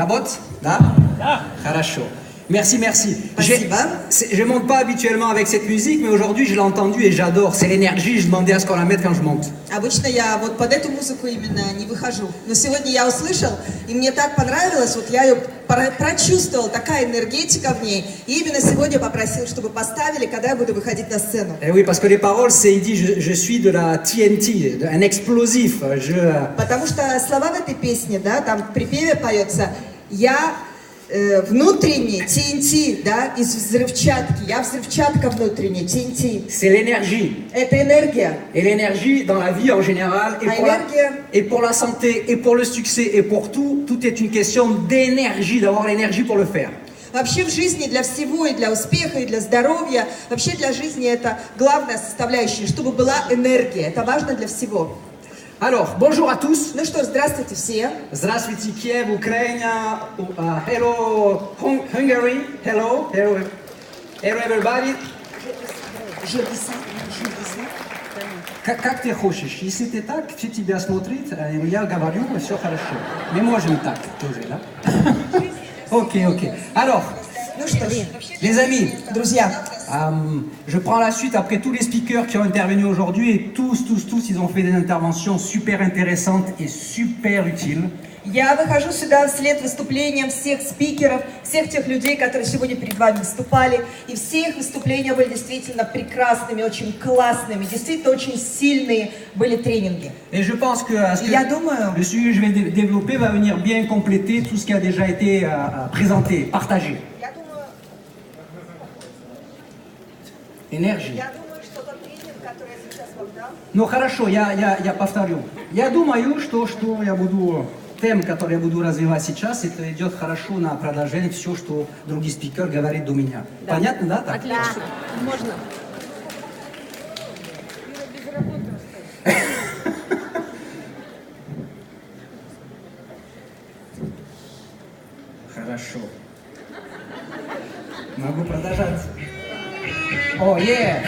Работает? Да? Да. Хорошо. Merci, merci. Спасибо. Je monte pas habituellement avec cette musique, mais aujourd'hui je l'ai entendue et j'adore. C'est l'énergie, je demandais à ce qu'on la mette quand je monte. Обычно я вот под эту музыку именно не выхожу. Но сегодня я услышал, и мне так понравилось, вот я ее прочувствовал, такая энергетика в ней. И именно сегодня попросил, чтобы поставили, когда я буду выходить на сцену. Et oui, parce que les paroles, c'est, il dit, je suis de la TNT, un explosif. Потому что слова в этой песне, да, там в припеве поется, я внутренний, TNT, да, из взрывчатки. Я взрывчатка внутренняя, TNT. C'est l'énergie. Это энергия. Et l'énergie dans la vie en général, et pour la santé, et pour le succès, et pour tout, tout est une question d'énergie, d'avoir l'énergie pour le faire. Вообще в жизни для всего, и для успеха, и для здоровья, вообще для жизни это главная составляющая, чтобы была энергия. Это важно для всего. Alors, bonjour à tous. Ну что, здравствуйте все. Здравствуйте, Kiev, Ukraine, hello, Hungary, hello, hello, hello everybody. Как ты хочешь? Если ты так, все тебя смотрят, я говорю, все хорошо. Мы можем так тоже, да? Ok. Alors, Ну что ж, les amis, друзья, je prends la suite après tous les speakers qui ont intervenu aujourd'hui et tous, ils ont fait des interventions super intéressantes et super utiles. я выхожу сюда вслед выступлениям всех спикеров, всех тех людей, которые сегодня перед вами выступали. И все их выступления были действительно прекрасными, очень классными, действительно очень сильные были тренинги. Et je pense que, Я думаю, le sujet que je vais développer va venir bien compléter tout ce qui a déjà été présenté, partagé. Énergie. что тот тренинг, который я сейчас вам дам, Ну хорошо, я повторю. Я думаю, что я буду, тем, который я буду развивать сейчас, это идет хорошо на продолжение все, что другие спикеры говорят до меня. Да. Понятно, да? Так? Отлично. Можно. Хорошо. Могу продолжать. О, yeah!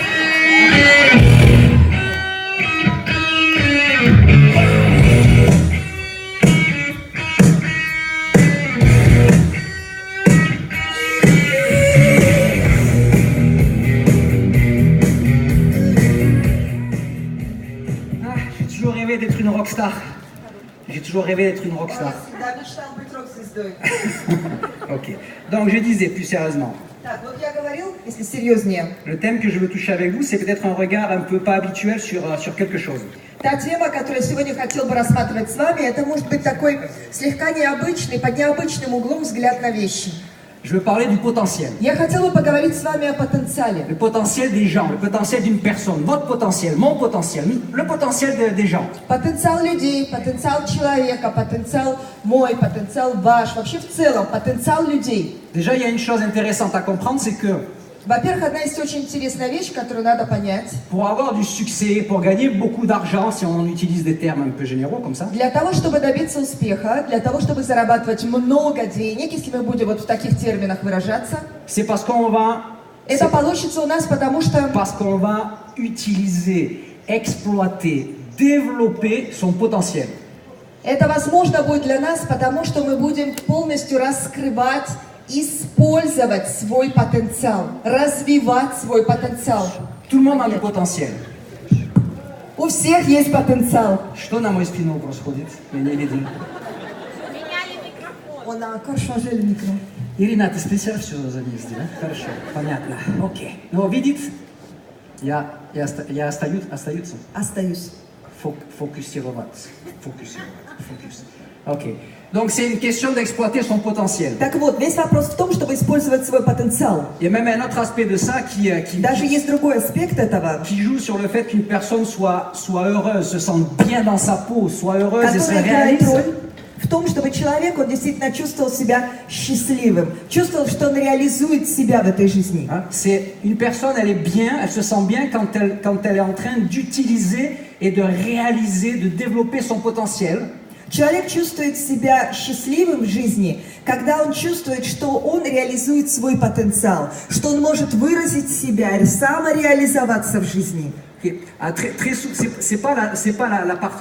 J'ai toujours rêvé d'être une rockstar. J'ai toujours rêvé d'être une rockstar. всегда мечтал быть рок-звездой. Ok. Donc je disais plus sérieusement. Так, вот я говорил, если серьезнее. Le thème que je veux toucher avec vous, c'est peut-être un regard un peu pas habituel sur quelque chose. Та тема, которую я сегодня хотел бы рассматривать с вами, это может быть такой слегка необычный, под необычным углом взгляд на вещи. Je veux parler du potentiel. Я хотела бы поговорить с вами о потенциале. Le potentiel des gens, le potentiel d'une personne, votre potentiel, mon potentiel, le potentiel des gens. Потенциал людей, потенциал человека, потенциал мой, потенциал ваш, вообще в целом потенциал людей. Déjà, il y a une chose intéressante à comprendre, c'est que Во-первых, одна есть очень интересная вещь, которую надо понять. pour avoir du succès, pour gagner beaucoup d'argent, si on utilise des termes un peu généraux comme ça, Для того, чтобы добиться успеха, для того, чтобы зарабатывать много денег, если мы будем вот в таких терминах выражаться, c'est parce qu'on получится у нас parce qu'on va utiliser, exploiter, développer son potentiel. Это возможно будет для нас, потому что мы будем полностью раскрывать, использовать свой потенциал, развивать свой потенциал. Tout le monde a du potentiel. У всех есть потенциал. Что на мой спину происходит? Я не видел. Меняли микрофон. Он encore changé le micro. Ирина, ты специально все занести, да? Хорошо, понятно. Окей. Но видит, я остаются. Остаюсь. Фокус. Ok. Donc c'est une question d'exploiter son potentiel. Так вот, весь вопрос в том, чтобы использовать свой потенциал. Il y a même un autre aspect de ça Даже есть другой аспект этого, qui joue sur le fait qu'une personne soit heureuse, se sente bien dans sa peau, soit heureuse et se который играет réalise. роль в том, чтобы человек, он действительно чувствовал себя счастливым, чувствовал, что он реализует себя в этой жизни. C'est une personne, elle est bien, elle se sent bien quand elle est en train d'utiliser et de réaliser, de développer son potentiel. Человек чувствует себя счастливым в жизни, когда он чувствует, что он реализует свой потенциал, что он может выразить себя, самореализоваться в жизни. C'est pas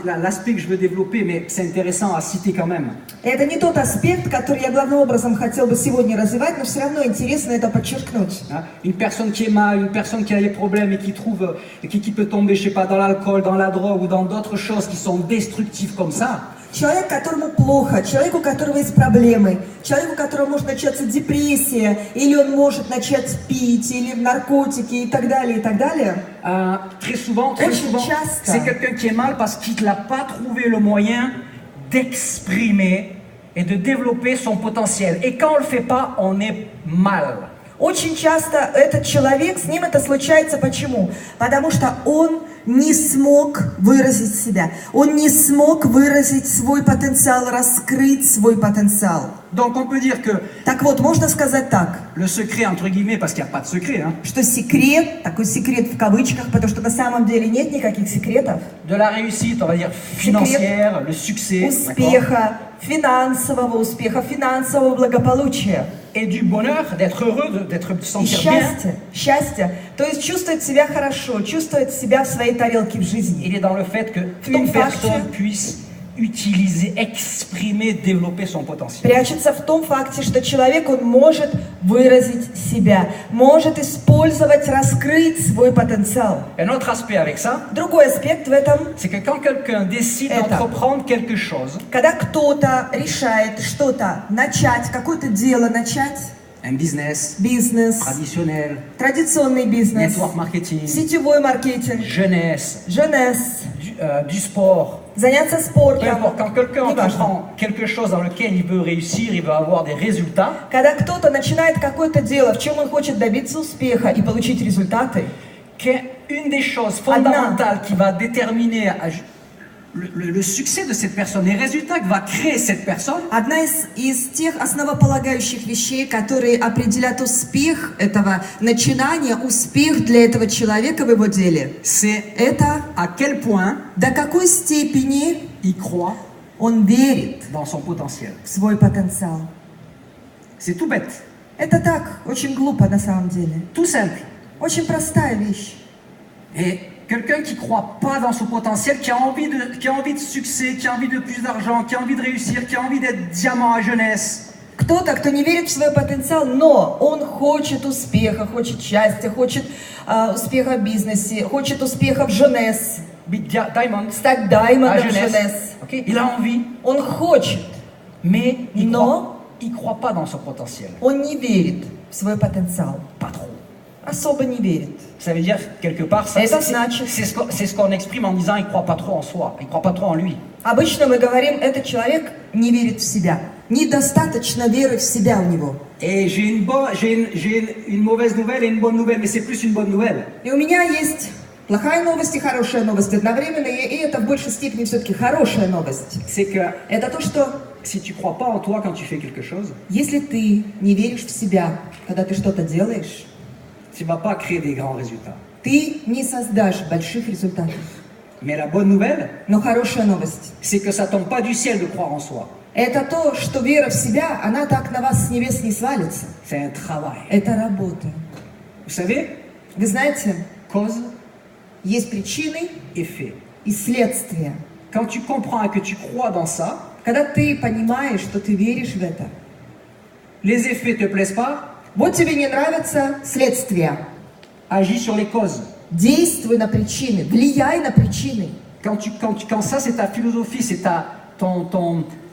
l'aspect que je veux développer, mais c'est intéressant à citer quand même. Это не тот аспект, который я главным образом хотел бы сегодня развивать, но все равно интересно это подчеркнуть. Hein? Une personne qui est mal, une personne qui a des problèmes et qui peut tomber, je sais pas, dans l'alcool, dans la drogue ou dans d'autres choses qui sont destructives comme ça. Человек, которому плохо, человек, у которого есть проблемы, человек, у которого может начаться депрессия, или он может начать пить, или наркотики и так далее, и так далее. Très souvent, c'est quelqu'un qui est mal parce qu'il n'a pas trouvé le moyen d'exprimer et de développer son potentiel. Et quand on ne le fait pas, on est mal. Очень часто этот человек, с ним это случается почему? Потому что он не смог выразить себя, он не смог выразить свой потенциал, раскрыть свой потенциал. Donc on peut dire que Так вот, можно сказать так, le secret, entre guillemets, parce qu'il n'y a pas de secret, hein, что секрет, такой секрет в кавычках, потому что на самом деле нет никаких секретов, de la réussite, on va dire financière, le succès, d'accord, успеха, финансового успеха, финансового благополучия. et du bonheur, d'être heureux, d'être И sentir bien, счастье, то есть чувствовать себя хорошо, чувствовать себя в своей тарелке в жизни. il est dans le fait qu'une personne puisse utiliser, exprimer, développer son potentiel. Прячется в том факте, что человек, он может выразить себя, может использовать, раскрыть свой потенциал. Un autre aspect avec ça, Другой аспект в этом, c'est que quand quelqu'un décide d'entreprendre quelque chose, когда кто-то решает что-то начать, какое-то дело начать, un business бизнес, traditionnel, традиционный бизнес, network marketing, сетевой маркетинг, jeunesse, jeunesse, du sport, заняться peu спортом. importe, quand quelqu'un Неважно. entreprend quelque chose dans lequel il veut réussir, il veut avoir des résultats, Когда кто-то начинает какое-то дело, в чем он хочет добиться успеха и получить результаты, qu'une des choses fondamentales qui va déterminer le succès de cette personne, les résultats que va créer cette personne, одна из тех основополагающих вещей, которые определят успех этого начинания, успех для этого человека в его деле, c'est это à quel point до какой степени il croit он верит dans son potentiel. в свой потенциал. C'est tout bête, Это так, очень глупо на самом деле. tout simple. Очень простая вещь. Et quelqu'un qui ne croit pas dans son potentiel, qui a envie de succès, qui a envie de plus d'argent, qui a envie de réussir, qui a envie d'être diamant à jeunesse, Кто-то, кто не верит в свой потенциал, но он хочет успеха, хочет счастья, хочет успеха в бизнесе, хочет успеха в Женес, diamond, стать à даймондом в jeunesse, Женес. ok, il a envie, Он хочет, mais il Но- ne croit pas dans son potentiel. он не верит в свой потенциал. Pas trop. Особо не верит. Ça veut dire, quelque part, ça, Это c'est значит- c'est ce qu'on exprime en disant il ne croit pas trop en soi, il ne croit pas trop en lui. Обычно мы говорим, этот человек не верит в себя. Недостаточно веры в себя у него. Et j'ai une mauvaise nouvelle et une bonne nouvelle, mais c'est plus une bonne nouvelle. И у меня есть плохая новость и хорошая новость одновременно, и это в большей степени все-таки хорошая новость. C'est que Это то, что si tu ne crois pas en toi quand tu fais quelque chose, если ты не веришь в себя, когда ты что-то делаешь, tu ne vas pas créer des grands résultats. ты не создашь больших результатов. Mais la bonne nouvelle, Но хорошая новость c'est que ça ne tombe pas du ciel de croire en soi. – это то, что вера в себя, она так на вас с небес не свалится. C'est un travail. Это работа. Vous savez, Вы знаете, cause, есть причины effet. и следствия. Quand tu comprends et que tu crois dans ça, Когда ты понимаешь, что ты веришь в это, les effets ne te plaisent pas, вот тебе не нравятся следствия. agis sur les causes. Действуй на причины, влияй на причины. Quand ça c'est ta philosophie, c'est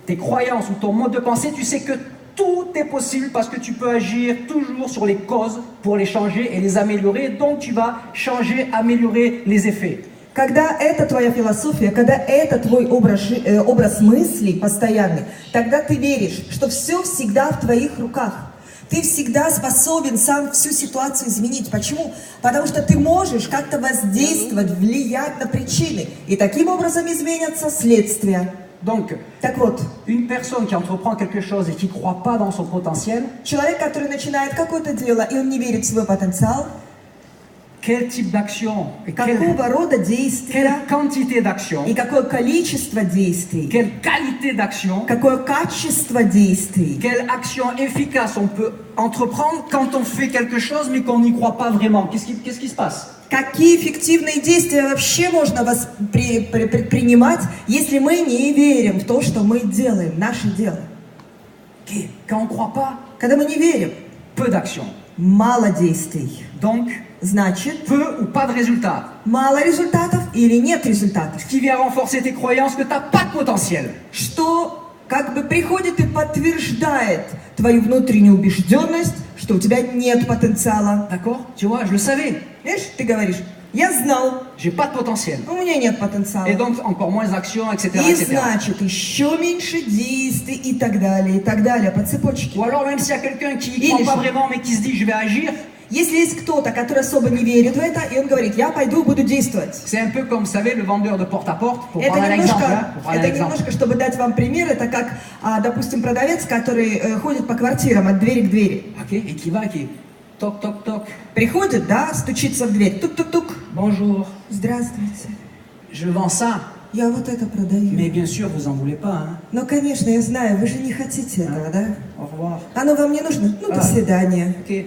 tes croyances ou ton mode de pensée, tu sais que tout est possible parce que tu peux agir toujours sur les causes pour les changer et les améliorer. Donc tu vas changer, améliorer les effets. Когда это твоя философия, когда это твой образ мыслей постоянный, тогда ты веришь, что все всегда в твоих руках. Ты всегда способен сам всю ситуацию изменить. Почему? Потому что ты можешь как-то воздействовать, влиять на причины. И таким образом изменятся следствия. Donc, Так вот, une personne qui entreprend quelque chose et qui ne croit pas dans son potentiel, человек, который начинает какое-то дело, и он не верит в свой потенциал, quel type d'action, et какого рода действия quelle quantité d'action, и какое количество действий, quelle qualité d'action, какое качество действий, quelle action efficace on peut entreprendre quand on fait quelque chose mais qu'on n'y croit pas vraiment. Qu'est-ce qui se passe? Какие эффективные действия вообще можно предпринимать, если мы не верим в то, что мы делаем, наше дело? Ok. Quand on ne croit pas, Когда мы не верим, peu d'actions. мало действий. Donc, Значит, peu ou pas de résultats. мало результатов или нет результатов. Ce qui vient renforcer tes croyances que tu n'as pas de potentiel. Что как бы приходит и подтверждает твою внутреннюю убежденность, что у тебя нет потенциала. D'accord? Tu vois, je le savais. Видишь, ты говоришь, я знал, J'ai pas de potentiel. у меня нет потенциала. Et donc, encore moins d'actions, etc., И etc. значит, еще меньше действий и так далее, по цепочке. Ou alors, même s'il y a quelqu'un qui ne Il croit est pas chaud. vraiment, mais qui se dit, je vais agir, Если есть кто-то, который особо не верит в это, и он говорит, я пойду, буду действовать. c'est un peu comme, vous savez, le vendeur de porte-à-porte, pour Это prendre un exemple. немножко, Hein, pour prendre un exemple. чтобы дать вам пример, это как, допустим, продавец, который ходит по квартирам от двери к двери. Ok, et qui va, qui toc, toc, toc. Приходит, да, стучится в дверь, тук-тук-тук. Bonjour, Здравствуйте, je vends ça. я вот это продаю. Mais bien sûr, vous en voulez pas. Hein. Ну, конечно, я знаю, вы же не хотите этого, да? Au revoir. Оно вам не нужно? Ну, до свидания. Ok.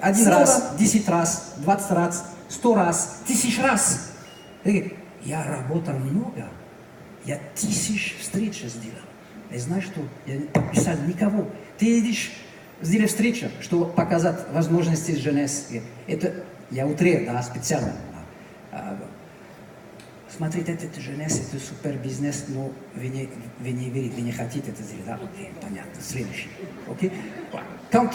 Один Снова. раз, 10 раз, 20 раз, 100 раз, 1000 раз. Я работал много. Я 1000 встреч сделал. И знаешь что? Я не подписал никого. Ты идешь, сделай встречу, чтобы показать возможности jeunesse. Это я утрирую, да, специально. Смотрите, это jeunesse, это супер бизнес, но вы не верите, вы не хотите это сделать. Да? Окей, понятно. Следующий. Окей? Quand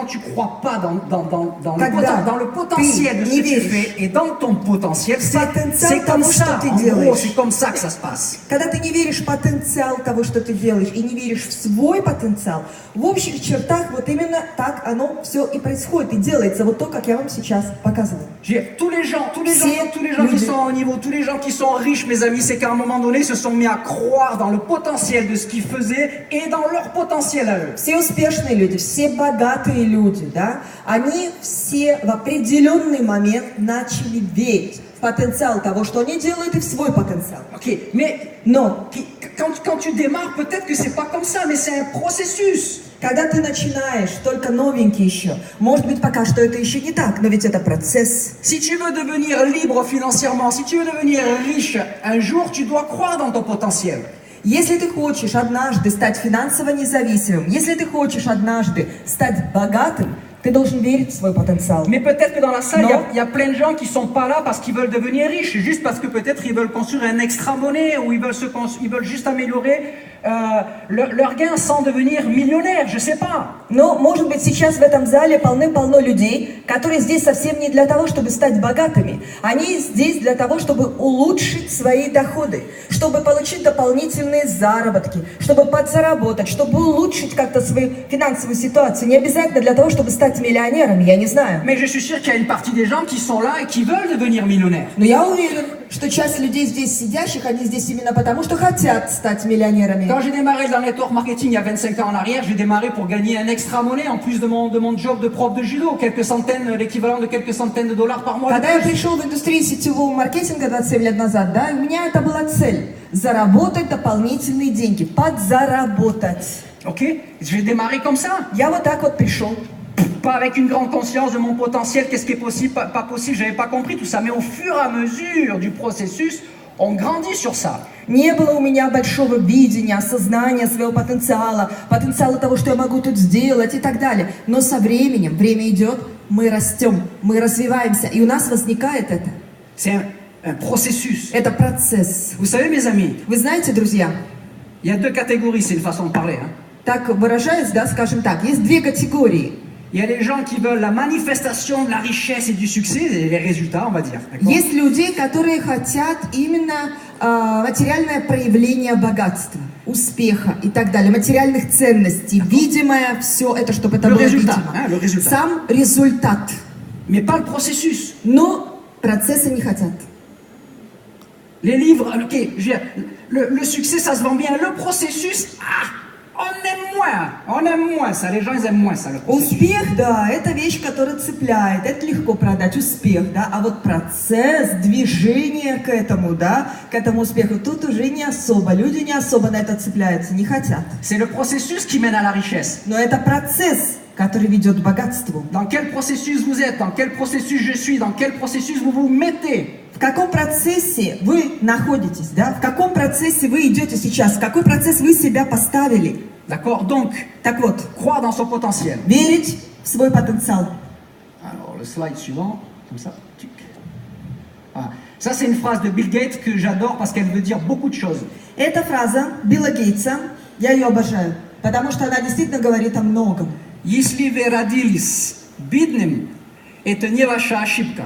tu crois pas dans le potentiel de ce que tu fais et dans ton potentiel, c'est comme ça, en gros, c'est comme ça que ça se passe. Когда ты не веришь в потенциал того, что ты делаешь, и не веришь в свой потенциал, в общих чертах вот именно так оно все и происходит, и делается вот то, как я вам сейчас показываю. Tous les gens qui sont au niveau, tous les gens qui sont riches, mes amis, c'est qu'à un moment donné, se sont mis à croire dans le potentiel de ce qu'ils faisaient et dans leur potentiel à eux. Все успешные люди, все богатые люди, да, они все в определенный момент начали верить в потенциал того, что они делают, и в свой потенциал. Ok, mais Но quand tu démarres, peut-être que c'est pas comme ça, mais c'est un processus. когда ты начинаешь, только новенький еще, может быть, пока что это еще не так, но ведь это процесс. Si tu veux devenir libre financièrement, si tu veux devenir riche, un jour, tu dois croire dans ton potentiel. Если ты хочешь однажды стать финансово независимым, если ты хочешь однажды стать богатым, ты должен верить в свой потенциал. Mais peut-être que dans la salle, Non. il y a plein de gens qui sont pas là parce qu'ils veulent devenir riches, juste parce que peut-être ils veulent construire un extra-monnaie ou ils veulent juste améliorer leur gain sans devenir millionnaire, je sais pas. Но, может быть, сейчас в этом зале полным-полно людей, которые здесь совсем не для того, чтобы стать богатыми. Они здесь для того, чтобы улучшить свои доходы, чтобы получить дополнительные заработки, чтобы подзаработать, чтобы улучшить как-то свою финансовую ситуацию. Не обязательно для того, чтобы стать миллионером, я не знаю. Mais je suis sûr qu'il y a une partie des gens qui sont là et qui veulent devenir millionnaires. Но я уверен, что часть людей здесь сидящих, они здесь именно потому, что хотят стать миллионерами. Quand j'ai démarré dans le network marketing il y a 25 ans en arrière, j'ai démarré pour gagner un extra-monnaie en plus de mon job de prof de judo, l'équivalent de quelques centaines de dollars par mois. Когда я пришел в индустрию сетевого маркетинга 27 лет назад, да, у меня это была цель – заработать дополнительные деньги, подзаработать. Ok, j'ai démarré comme ça. Я вот так вот пришел. Pas avec une grande conscience de mon potentiel, qu'est-ce qui est possible, pas possible, j'avais pas compris tout ça. Mais au fur et à mesure du processus, on grandit sur ça. Не было у меня большого видения, осознания своего потенциала, потенциала того, что я могу тут сделать и так далее. Но со временем, время идет, мы растем, мы развиваемся, и у нас возникает это. C'est un processus. Это процесс. Vous savez, mes amis, Вы знаете, друзья, il y a deux catégories, c'est une façon de parler. Hein. так выражаясь, да, скажем так, есть две категории. Il y a les gens qui veulent la manifestation de la richesse et du succès, les résultats, on va dire. D'accord? Есть люди, которые хотят именно материальное проявление богатства, успеха и так далее, материальных ценностей, видимое все это, чтобы это Le было résultat, видимо. hein, le résultat. Сам результат. Mais pas le processus. Но процесса не хотят. Les livres, ok, je veux dire, le succès, ça se vend bien. Le processus, on aime moins ça. Les gens, ils aiment moins ça, le processus. Успех, да, это вещь, которая цепляет, это легко продать, успех, да, а вот процесс, движение к этому, да, к этому успеху, тут уже не особо, люди не особо на это цепляются, не хотят. C'est le processus qui mène à la richesse. Но это процесс, который ведет к богатству. Dans quel processus vous êtes, dans quel processus je suis, dans quel processus vous vous mettez. В каком процессе вы находитесь, да? В каком процессе вы идете сейчас? В какой процесс вы себя поставили? D'accord? Donc, Так вот, croire dans son potentiel. верить в свой потенциал. Alors, le slide suivant, comme ça. Tic. Voilà. Ça, c'est une phrase de Bill Gates que j'adore parce qu'elle veut dire beaucoup de choses. Эта фраза Билла Гейтса, я ее обожаю, потому что она действительно говорит о многом. Jeśli wy radili bidnym, это не ваша ошибка.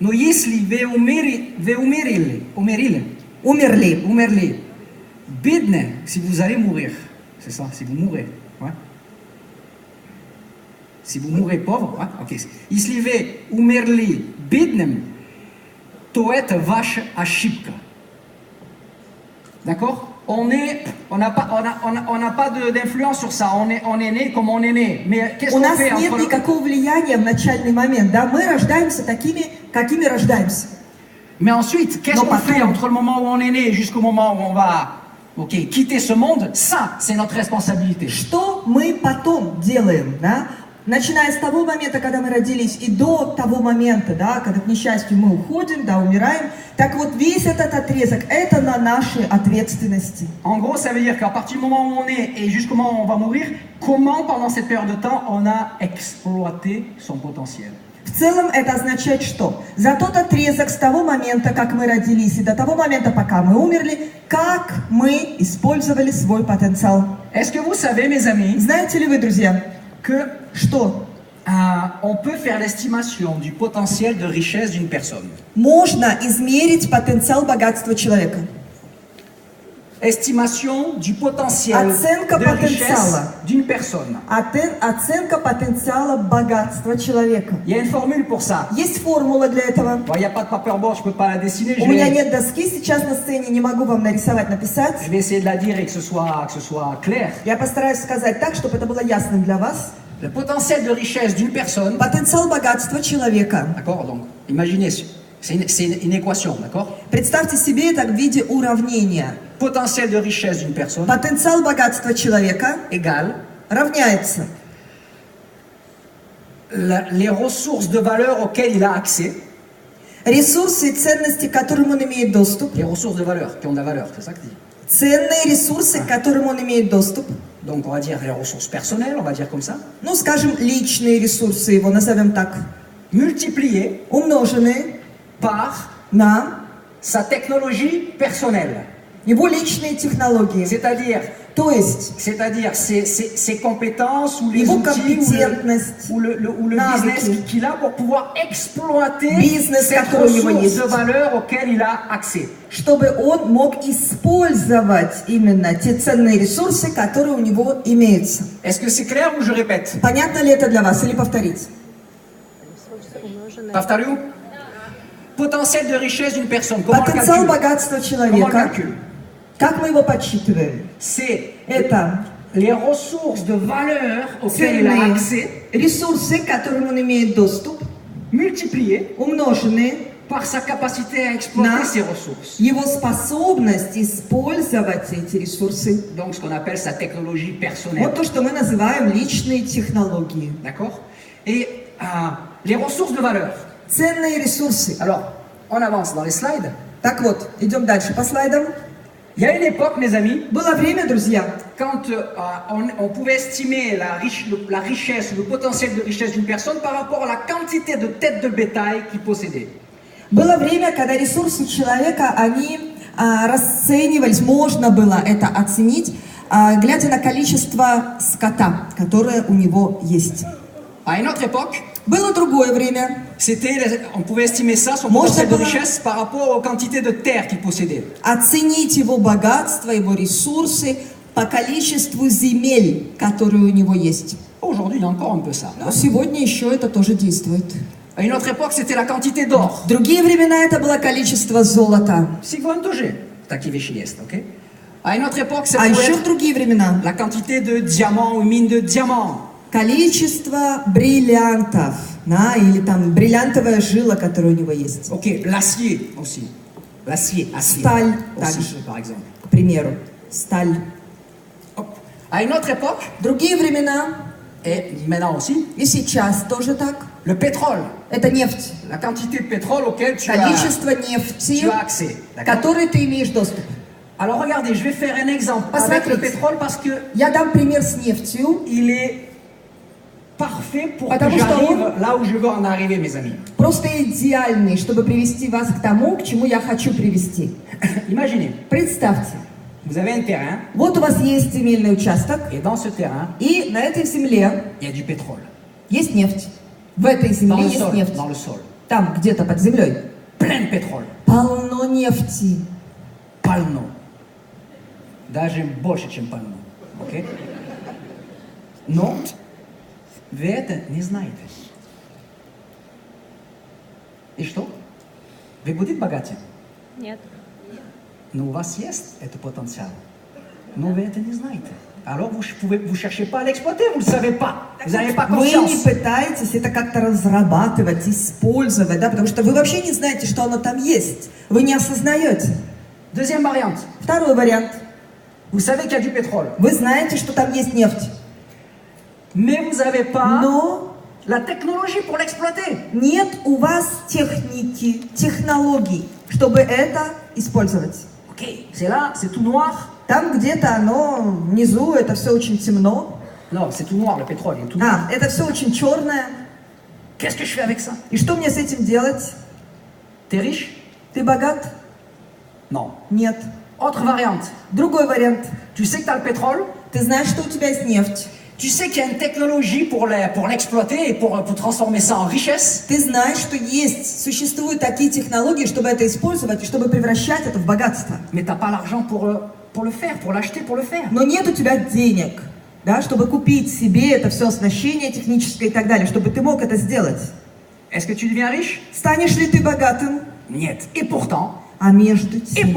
Но если вы умерли, бедные, si vous allez mourir, c'est ça, si vous mourrez, ouais. Si vous mourrez pauvre, ouais, ok. Если вы умерли бедным, то это ваша ошибка. D'accord? On n'a pas d'influence sur ça. On est né comme on est né. Mais qu'est-ce У qu'on нас fait нет entre... никакого влияния в начальный момент, да? Мы рождаемся такими, какими рождаемся. Mais ensuite, qu'est-ce Non, qu'on pas fait tout. entre le moment où on est né jusqu'au moment où on va quitter ce monde? Ça, c'est notre responsabilité. Что мы потом делаем, да? Начиная с того момента, когда мы родились, и до того момента, да, когда, к несчастью, мы уходим, да, умираем, так вот весь этот отрезок, это на нашей ответственности. En gros, ça veut dire qu'à partir du moment où on est et jusqu'au moment où on va mourir, comment pendant cette période de temps on a exploité son potentiel? В целом это означает что? За тот отрезок с того момента, как мы родились, и до того момента, пока мы умерли, как мы использовали свой потенциал. Est-ce que vous savez, mes amis, Знаете ли вы, друзья, que что on peut faire l'estimation du potentiel de richesse d'une personne? можно измерить потенциал богатства человека? Estimation du potentiel Оценка de richesse потенциала. d'une personne. Оценка потенциала богатства человека. Il y a une formule pour ça. Есть формула для этого. Bon, il n'y a pas de paperboard, je ne peux pas la dessiner. У меня нет доски сейчас на сцене, не могу вам нарисовать, написать. Je vais essayer de la dire et que ce soit clair. Я постараюсь сказать так, чтобы это было ясным для вас. Le potentiel de richesse d'une personne, Потенциал богатства человека. d'accord, donc imaginez, c'est une équation, d'accord? Представьте себе это в виде уравнения. Potentiel de richesse d'une personne Потенциал богатства человека égale равняется les ressources de valeur auxquelles il a accès. ресурсы и ценности, к которым он имеет доступ. Les ressources de valeur, qui ont de la valeur, c'est ça que je dis. Ценные ресурсы, к которым он имеет доступ. Donc on va dire les ressources personnelles, on va dire comme ça. Ну, скажем, личные ресурсы его, назовем так. Multipliées Умноженные par на sa technologie personnelle. его личные технологии. C'est-à-dire То есть ses compétences ou les его outils компетентность, ou le навыки. business qu'il a pour pouvoir exploiter Business, ces который у него ressources есть. de valeur auxquelles il a accès. чтобы он мог использовать именно те ценные ресурсы, которые у него имеются. Est-ce que c'est clair ou je répète? Понятно ли это для вас или повторить? Повторю. Potentiel de richesse d'une personne. Comment on le Потенциал calcule? богатства Comment on le человека, calcule? как мы его подсчитываем? C'est Это les ressources de valeur auxquelles il a ценные accès ресурсы, к которым он имеет доступ, multipliées умноженные par sa capacité à exploiter на ces ressources. его способность использовать эти ресурсы. Donc ce qu'on appelle sa technologie personnelle. Вот то, что мы называем личные технологии. D'accord? Et les ressources de valeur. Ценные ресурсы. Alors, on avance dans les slides. Так вот, идем дальше по слайдам. Il y a une époque, mes amis, Было время, друзья, quand on pouvait estimer la richesse, le potentiel de richesse d'une personne par rapport à la quantité de têtes de bétail qu'il possédait. было время, когда ресурсы человека, они расценивались, можно было это оценить, глядя на количество скота, которое у него есть. À une autre époque, Было другое время. on pouvait estimer ça, son Можно potentiel de было richesse, par rapport aux quantités de terre qu'il possédait. Оценить его богатство, его ресурсы по количеству земель, которые у него есть. Aujourd'hui, il y a encore un peu ça. Но сегодня еще это тоже действует. À une autre époque, c'était la quantité d'or. В другие времена это было количество золота. Всего тоже такие вещи есть, ok? À une autre époque, ça А pouvait еще в être другие времена la quantité de diamants ou mines de diamants. количество бриллиантов, да, или там бриллиантовая жила, которая у него есть. Ok, l'acier aussi. L'acier, acier. Сталь Aussi, также, par exemple. к примеру, сталь. Hop. À une autre époque, В другие времена Et maintenant aussi, И сейчас тоже так. le pétrole, Это нефть. la quantité de pétrole auquel tu Количество нефти, as accès. к D'accord? которой ты имеешь достуp. Alors regardez, je vais faire un exemple avec le pétrole parce que Я дам пример с нефтью. il est parfait pour que Потому что j'arrive là où je veux en arriver, mes amis. Просто идеальный, чтобы привести вас к тому, к чему я хочу привести. Imaginez, Представьте, vous avez un terrain вот у вас есть земельный участок, et dans ce terrain, и на этой земле il y a du pétrole. есть нефть. В этой Dans земле le есть sol, нефть. dans le sol. Там, где-то под землей. Plein de pétrole. Полно нефти. Полно. Даже больше, чем полно. Окей? Но вы это не знаете. И что? Вы будете богаты? Нет. Но у вас есть этот потенциал. Но вы это не знаете. Alors vous cherchez pas à l'exploiter, vous ne le savez pas. Vous n'avez pas Вы не conscience. пытаетесь это как-то разрабатывать, использовать, да, потому что вы вообще не знаете, что оно там есть. Вы не осознаете. Deuxième variante. Второй вариант. Vous savez qu'il y a du pétrole. Вы знаете, что там есть нефть. Mais vous n'avez pas Но la technologie pour l'exploiter. нет у вас техники, технологий, чтобы это использовать. Ok, c'est là, c'est tout noir. Там где-то оно внизу, это все очень темно. Non, c'est tout noir, le pétrole, il est tout noir. Это все очень черное. Qu'est-ce que je fais avec ça? И что мне с этим делать? T'es riche? Ты богат? Non. Нет. Autre variante. Другой вариант. Tu sais que tu as le pétrole, Ты знаешь, что у тебя есть нефть. tu sais qu'il y a une technologie pour l'exploiter et pour transformer ça en richesse, Ты знаешь, что существуют такие технологии, чтобы это использовать и чтобы превращать это в богатство. mais tu n'as pas l'argent pour le faire, pour l'acheter, pour le faire. Но нет у тебя денег, да, чтобы купить себе это все оснащение техническое и так далее, чтобы ты мог это сделать. Est-ce que tu deviens riche? Станешь ли ты богатым? Niet. Et pourtant, А между тем,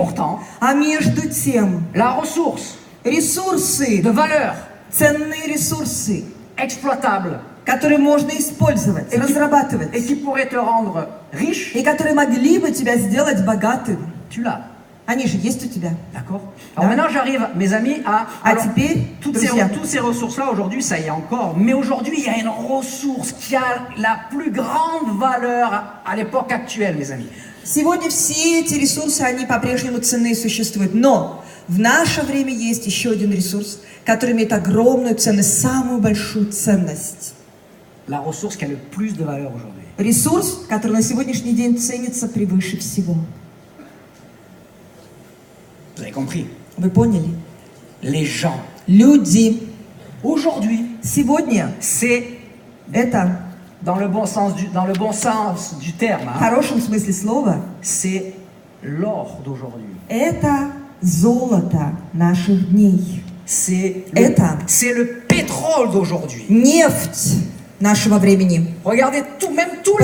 la ressource ресурсы, de valeur ценные ресурсы, exploitable которые можно использовать, et разрабатывать, qui pourrait te rendre riche, и которые могли бы тебя сделать богатым, tu l'as. они же есть у тебя. D'accord? Alors maintenant j'arrive, mes amis, à... А alors, теперь, toutes друзья, ces ressources-là, aujourd'hui, ça y est encore. Mais aujourd'hui, il y a une ressource qui a la plus grande valeur à l'époque actuelle, mes amis. сегодня все эти ресурсы, они по-прежнему ценны и существуют. Но в наше время есть еще один ресурс, который имеет огромную ценность, самую большую ценность. La ressource qui a le plus de valeur aujourd'hui. Ресурс, который на сегодняшний день ценится превыше всего. Vous avez compris? Вы поняли? Les gens. Люди. Aujourd'hui, Сегодня c'est это, dans le bon sens du terme, в hein, хорошем смысле слова, c'est l'or d'aujourd'hui. это золото наших дней. C'est Это le pétrole d'aujourd'hui. нефть нашего времени. Regardez même tous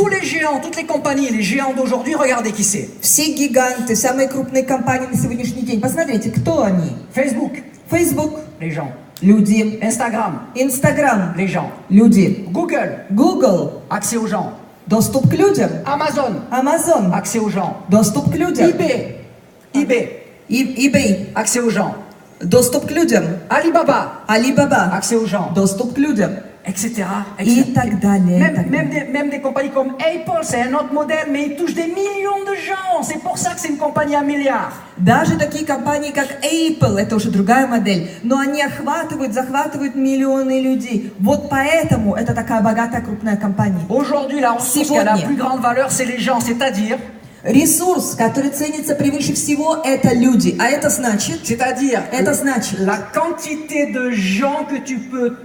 les géants, toutes les compagnies, les géants d'aujourd'hui, regardez qui c'est. Все гиганты, самые крупные компании на сегодняшний день. Посмотрите, кто они? Facebook, Facebook les gens. люди. Instagram, Instagram les gens. люди. Google, Google accès aux gens. доступ к людям. Amazon, Amazon accès aux gens. доступ к людям. eBay, eBay accès aux gens. доступ к людям. Alibaba, Alibaba accès aux gens. доступ к людям. Etc. И так далее. Même des compagnies comme Apple, c'est un autre modèle, mais ils touchent des millions de gens. C'est pour ça que c'est une compagnie à milliards. Даже такие компании, как Apple, это уже другая модель, но они захватывают миллионы людей. Вот поэтому это такая богатая крупная компания. Aujourd'hui, la ressource qui a la plus grande valeur, c'est les gens, c'est-à-dire... Ресурс, который ценится превыше всего, это люди. А это значит... C'est-à-dire la quantité de gens que tu peux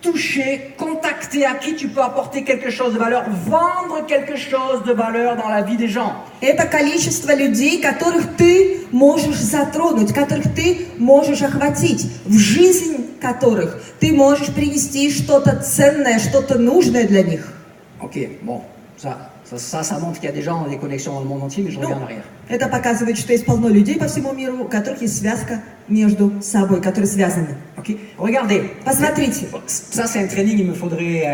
toucher, contacter, à qui tu peux apporter quelque chose de valeur, vendre quelque chose de valeur dans la vie des gens. Это количество людей, которых ты можешь затронуть, которых ты можешь охватить, в жизнь которых ты можешь принести что-то ценное, что-то нужное для них. Ok, bon, ça montre qu'il y a des gens, des connexions dans le monde entier, mais je reviens en arrière. Это показывает, что есть полно людей по всему миру, у которых есть связка между собой, которые связаны. Ok. Regardez. Посмотрите, Ça, c'est un training, il me faudrait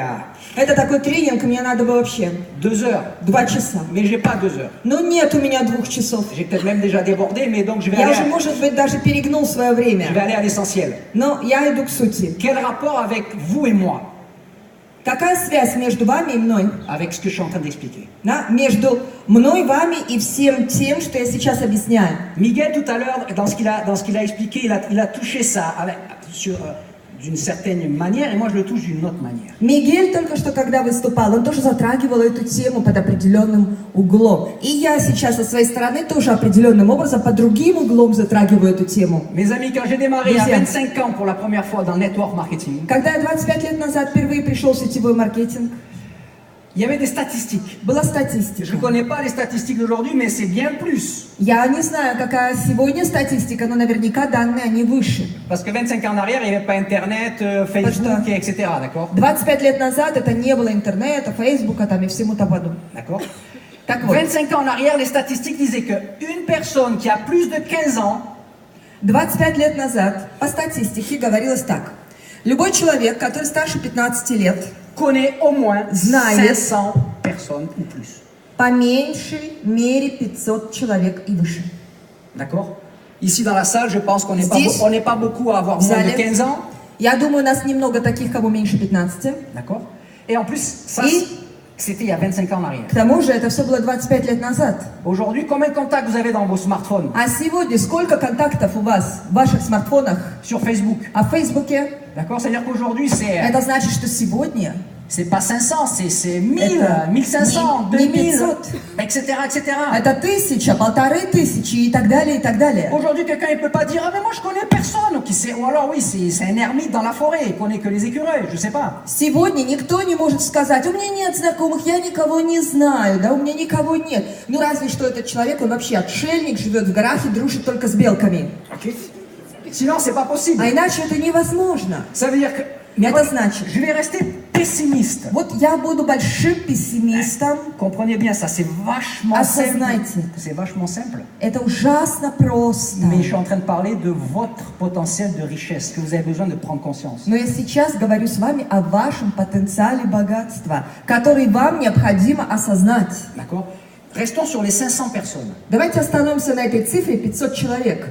это такой тренинг, мне надо бы вообще 2 heures. 2 часа. Mais j'ai pas 2 heures. Но нет у меня 2 часов. J'ai peut-être même déjà débordé, mais donc je vais Я aller, уже, может быть, даже перегнул свое je vais время. aller à l'essentiel. Но я иду к сути. Quel rapport avec vous et moi, Какая связь между вами и мной? avec ce que je suis en train d'expliquer? Да? Между мной, вами и всем тем, что я сейчас объясняю. Miguel, tout à l'heure, dans ce qu'il a expliqué, il a touché ça d'une certaine manière, et moi je le touche d'une autre manière. Мигель только что, когда выступал, он тоже затрагивал эту тему под определенным углом. И я сейчас со своей стороны тоже определенным образом, под другим углом затрагиваю эту тему. Mes amis, quand j'ai démarré à Друзья. 25 ans pour la première fois dans le network marketing, Когда я 25 лет назад впервые пришел в сетевой маркетинг, il y avait des statistiques. была Je статистика. ne connais pas les statistiques d'aujourd'hui, mais c'est bien plus. Я не знаю, какая сегодня статистика, но наверняка данные, они выше. Parce que 25 ans en arrière, il n'y avait pas Internet, Facebook, etc. D'accord? 25 лет назад это не было интернета, фейсбука там и всему тому. D'accord? Так вот, 25 ans en arrière, les statistiques disaient qu'une personne qui a plus de 15 ans 25 лет назад по статистике говорилось так. Любой человек, который старше 15 лет, connaît au moins Знает. 500 personnes ou plus. по меньшей мере 500 человек и выше. D'accord? Ici dans la salle, je pense qu'on n'est Здесь, pas beaucoup à avoir в moins de зале, 15 ans. я думаю, у нас немного таких, кому меньше 15. D'accord? Et en plus, ça, Et- c'était il y a 25 ans en arrière. К тому же это все было 25 лет назад. Aujourd'hui, combien de contacts vous avez dans vos smartphones? А сегодня сколько контактов у вас в ваших смартфонах? Sur Facebook. А в Фейсбуке? D'accord? C'est-à-dire qu'aujourd'hui, Это значит, что сегодня c'est pas 500, c'est 1000, Это 1500, не 2000, 500. etc., etc. это 1000, 1500 и так далее, и так далее. Aujourd'hui, quelqu'un ne peut pas dire, ah mais moi je connais personne, qui sait, ou alors oui, c'est un ermite dans la forêt, il connaît que les écureuils, je sais pas. Сегодня никто не может сказать, у меня нет знакомых, я никого не знаю, да, у меня никого нет. Ну разве что этот человек, он вообще отшельник, живет в горах и дружит только с белками. Ok? Sinon, c'est pas possible. А иначе это невозможно. Ça veut dire que Это значит, je vais rester pessimiste. вот я буду большим пессимистом, Comprenez bien ça, c'est vachement simple. осознайте, C'est vachement simple. это ужасно просто. Mais je suis en train de parler de votre potentiel de richesse, que vous avez besoin de prendre conscience. Но я сейчас говорю с вами о вашем потенциале богатства, который вам необходимо осознать. D'accord? Restons sur les 500 personnes, Давайте остановимся на этой цифре 500 человек,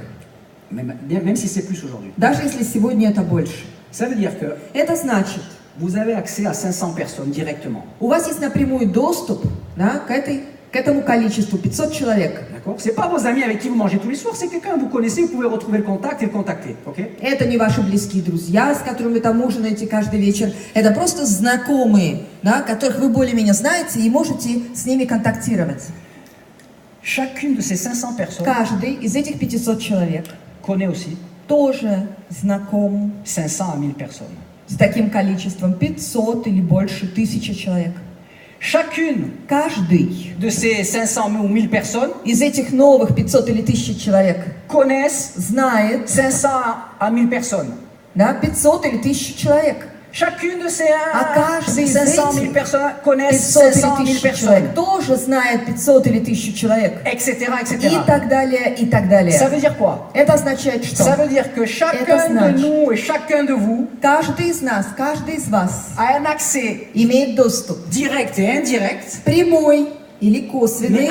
même si c'est plus aujourd'hui. даже если сегодня это больше. Ça veut dire que Это значит, vous avez accès à 500 personnes directement. у вас есть напрямую доступ, да, к этому количеству 500 человек. D'accord? C'est pas vos amis avec qui vous mangez tous les soirs, c'est quelqu'un que vous connaissez, vous pouvez retrouver le contact et le contacter. Ok? Это не ваши близкие друзья, с которыми вы там ужинаете каждый вечер. Это просто знакомые, да, которых вы более-менее знаете и можете с ними контактировать. Chacune de ces 500 personnes Каждый из этих 500 человек connaît aussi тоже знаком 500 à 1000 personnes. с таким количеством 500 или больше 1000 человек. Chacune Каждый de ces 500 ou 1000 personnes из этих новых 500 или 1000 человек connaissent знает, 500 à 1000 personnes. да, 500 или 1000 человек. Chacune de ces, каждый ces из 500 000 этих personnes connaissent 500 500 или 000 1000 personnes, человек тоже знает 500 или 1000 человек. etc., И etc. так далее, и так Ça далее. veut dire quoi? Это означает, Ça что veut dire que chacun Это de значит- nous et chacun de vous каждый из нас, каждый из вас a un accès имеет доступ, direct et indirect прямой или косвенный,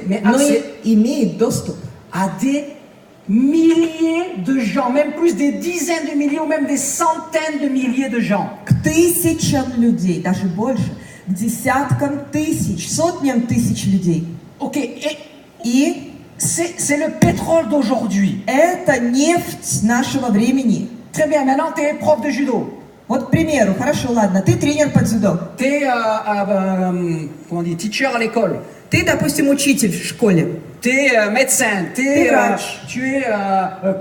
mais но accès и имеет доступ à des milliers de gens, même plus des dizaines de milliers ou même des centaines de milliers de gens. к тысячам людей, даже больше, к десяткам тысяч, сотням тысяч людей. Ok, et И c'est le pétrole d'aujourd'hui. это нефть нашего времени. Très bien, maintenant tu es prof de judo. Вот, к примеру, хорошо, ладно, ты тренер по дзюдо. Tu es comment on dit, teacher à l'école. Ты, допустим, учитель в школе. Tu es médecin, T'es врач. tu es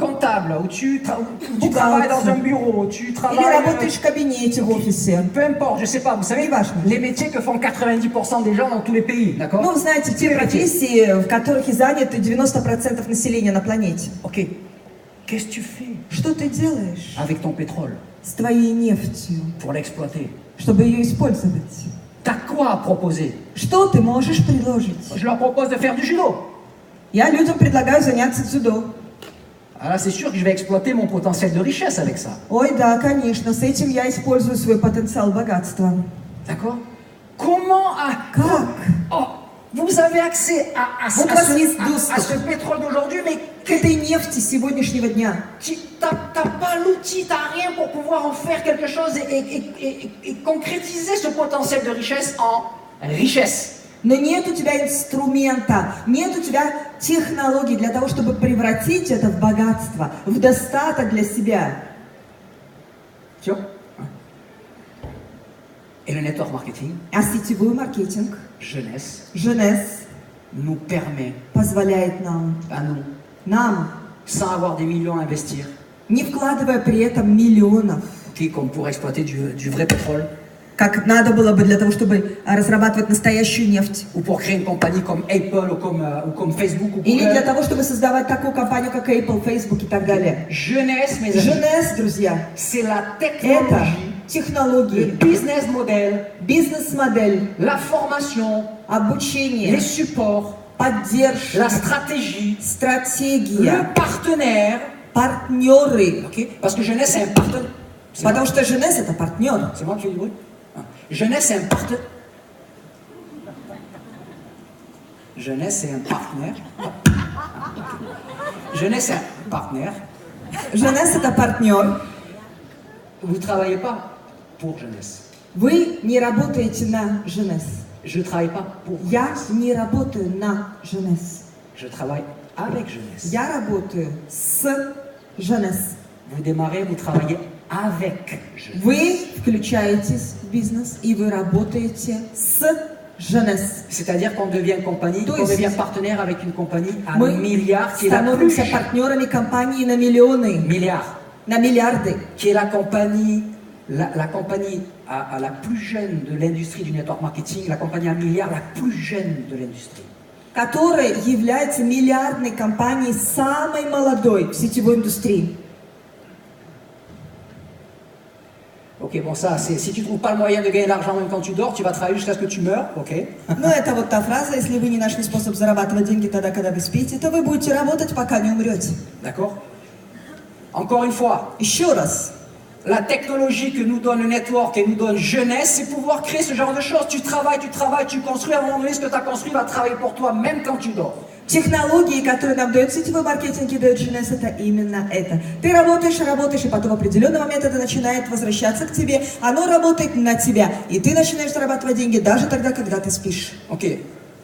comptable, ou tu Бухгалтер. travailles dans un bureau, tu Или travailles... работаешь в кабинете, в офисе. peu importe, je sais pas, vous savez, Неважно. les métiers que font 90% des gens dans tous les pays, d'accord? Ну, знаете, те профессии, в которых и заняты 90% населения на планете. Ok, qu'est-ce que tu fais Что ты делаешь avec ton pétrole с твоей нефтью, pour l'exploiter? чтобы ее использовать? T'as quoi à proposer? Что ты можешь предложить? Je leur propose de faire du judo. Я людям предлагаю заняться дзюдо. Alors c'est sûr que je vais exploiter mon potentiel de richesse avec ça. Ой, да, конечно, с этим я использую свой потенциал богатства. D'accord? Comment Как? Oh, vous avez accès à Вот у вас есть à доступ ce pétrole d'aujourd'hui, mais к этой нефти сегодняшнего дня. t'as pas l'outil, t'as rien pour pouvoir en faire quelque chose et concrétiser ce potentiel de richesse en richesse. Но нет у тебя инструмента, нет у тебя технологий для того, чтобы превратить это в богатство, в достаток для себя. Tu vois? Et le network marketing, А сетевой маркетинг, jeunesse, Jeunesse, nous permet позволяет нам, à nous, sans avoir des millions à investir, не вкладывая при этом миллионов, comme pour exploiter du vrai pétrole, как надо было бы для того, чтобы разрабатывать настоящую нефть. ou pour créer une compagnie comme Apple ou comme Facebook ou Или для Google. того, чтобы создавать такую компанию, как Apple, Facebook и так далее. Jeunesse, mes amis, Jeunesse, друзья, c'est la это technologie, le технологии, business model, бизнес-модель, la formation, обучение, les supports, поддержка, la stratégie, стратегия, le partenaire. партнеры. Ok? Parce que jeunesse, c'est un partenaire. Потому что Jeunesse это партнер. C'est moi qui fais du bruit? Ah. Jeunesse, c'est un partenaire. Jeunesse, c'est un partenaire. Jeunesse, c'est un partenaire. Jeunesse это партнер. Vous ne travaillez pas pour jeunesse. Вы не работаете на Jeunesse. Je ne travaille pas pour. Я не работаю на Jeunesse. Je travaille avec jeunesse. Я работаю с Jeunesse. Vous démarrez, vous travaillez avec jeunesse. Вы включаетесь в бизнес и вы работаете с Jeunesse. C'est-à-dire qu'on devient compagnie, То qu'on есть devient partenaire avec une compagnie à Мы milliards, qui est la plus становимся партнерами компании на миллионы, milliards, на миллиарды. qui est la compagnie, la compagnie à la plus jeune de l'industrie du network marketing, la compagnie à milliards la plus jeune de l'industrie. Которая является миллиардной компанией, самой молодой в сетевой индустрии. Ok, bon ça, c'est si tu trouves pas le moyen de gagner de l'argent même quand tu dors, tu vas travailler jusqu'à ce que tu meurs, ok? Ну, это вот та фраза, если вы не нашли способ зарабатывать деньги тогда, когда вы спите, то вы будете работать, пока не умрете. D'accord? Encore une fois, Еще раз. la technologie que nous donne le network et nous donne jeunesse, c'est pouvoir créer ce genre de choses. Tu travailles, tu construis, à un moment donné, ce que tu as construit va travailler pour toi, même quand tu dors. Технологии, которые нам дают сетевой маркетинг и дает Jeunesse, это именно это. Ты работаешь, и потом в определенный момент это начинает возвращаться к тебе, оно работает на тебя, и ты начинаешь зарабатывать деньги даже тогда, когда ты спишь. Ok,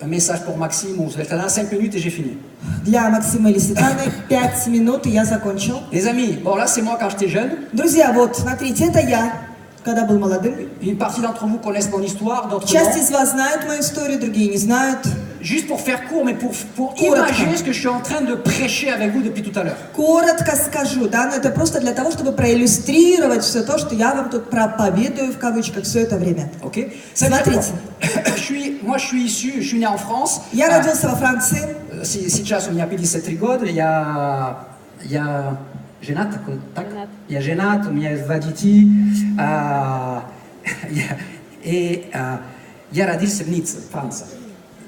un message pour Maxime, on se laisse dans 5 minutes et j'ai fini. Для Максима или Светланы 5 минут, и я закончил. Les amis, bon là c'est moi quand j'étais jeune. Друзья, вот, смотрите, это я, когда был молодым. Une partie d'entre vous connaissent mon histoire, d'autres Часть non. из вас знают мою историю, другие не знают. Juste pour faire court, mais pour Коротко. imaginer ce que je suis en train de prêcher avec vous depuis tout à l'heure. Коротко скажу, да, но это просто для того, чтобы проиллюстрировать все то, что я вам тут проповедую, в кавычках, все это время. Ok? Ça veut dire Смотрите, quoi? Je suis né en France. я родился во Франции. Сейчас у меня 53 года, я женат, так? Я женат, у меня есть 2 детей. И я родился в Ницце, Франция.